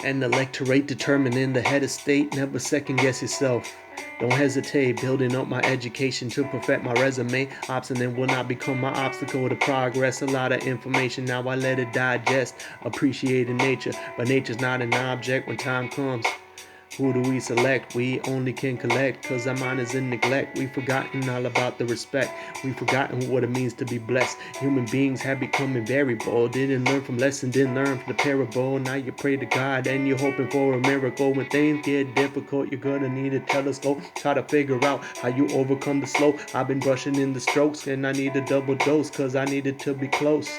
And electorate determining the head of state. Never second guess yourself. Don't hesitate, building up my education to perfect my resume. Obstinate will not become my obstacle to progress. A lot of information, now I let it digest. Appreciating nature, but nature's not an object when time comes. Who do we select? We only can collect, cause our mind is in neglect. We've forgotten all about the respect. We've forgotten what it means to be blessed. Human beings have become invariable. Didn't learn from lesson, didn't learn from the parable. Now you pray to God and you're hoping for a miracle. When things get difficult, you're gonna need a telescope. Try to figure out how you overcome the slope. I've been brushing in the strokes and I need a double dose, cause I need it to be close.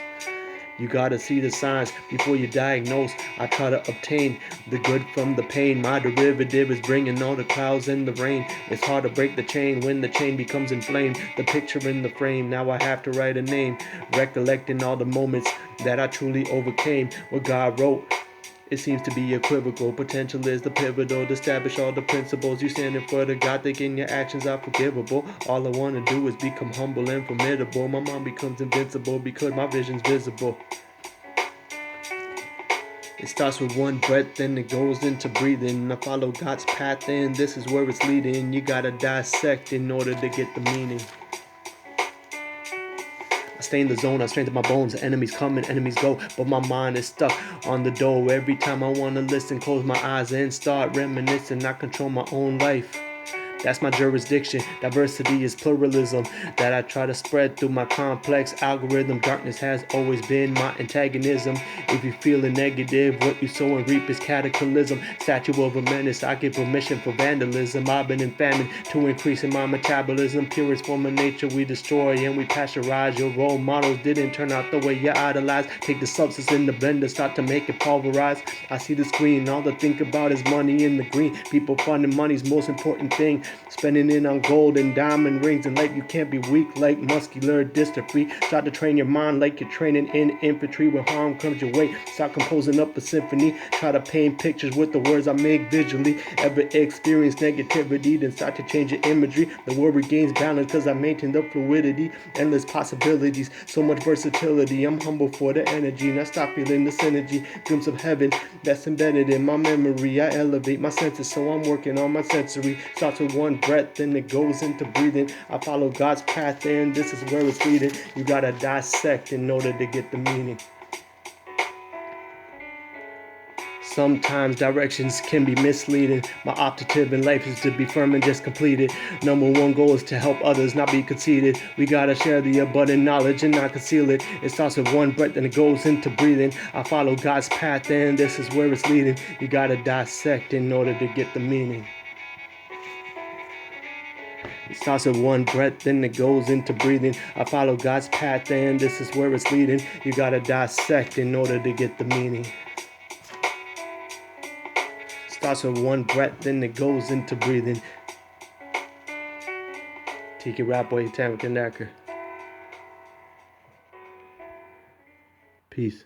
You gotta see the signs before you diagnose. I try to obtain the good from the pain. My derivative is bringing all the clouds and the rain. It's hard to break the chain when the chain becomes inflamed. The picture in the frame, now I have to write a name. Recollecting all the moments that I truly overcame. What God wrote, it seems to be equivocal. Potential is the pivotal to establish all the principles. You standing for the God, thinking your actions are forgivable. All I want to do is become humble and formidable. My mind becomes invincible because my vision's visible. It starts with one breath, then it goes into breathing. I follow God's path, and this is where it's leading. You gotta dissect in order to get the meaning. I stay in the zone, I strengthen my bones. Enemies come and enemies go, but my mind is stuck on the door. Every time I wanna listen, close my eyes and start reminiscing. I control my own life. That's my jurisdiction. Diversity is pluralism that I try to spread through my complex algorithm. Darkness has always been my antagonism. If you're feeling negative, what you sow and reap is cataclysm. Statue of a menace, I give permission for vandalism. I've been in famine to increasing my metabolism. Purest form of nature we destroy and we pasteurize. Your role models didn't turn out the way you idolize. Take the substance in the blender, start to make it pulverize. I see the screen, all I think about is money in the green. People funding money's most important thing. Spending it on gold and diamond rings and light. You can't be weak like muscular dystrophy. Start to train your mind like you're training in infantry. When harm comes your way, start composing up a symphony. Try to paint pictures with the words I make visually. Ever experience negativity, then start to change your imagery. The world regains balance cause I maintain the fluidity. Endless possibilities, so much versatility. I'm humble for the energy and I stop feeling the synergy. Glimpse of heaven that's embedded in my memory. I elevate my senses, so I'm working on my sensory. Starts with one breath, then it goes into breathing. I follow God's path, and this is where it's leading. You gotta dissect in order to get the meaning. Sometimes directions can be misleading. My objective in life is to be firm and just completed. Number one goal is to help others, not be conceited. We gotta share the abundant knowledge and not conceal it. It starts with one breath and it goes into breathing. I follow God's path, and this is where it's leading. You gotta dissect in order to get the meaning. It starts with one breath, then it goes into breathing. I follow God's path, and this is where it's leading. You gotta dissect in order to get the meaning. It starts with one breath, then it goes into breathing. tkrapboy, tanveer. Peace.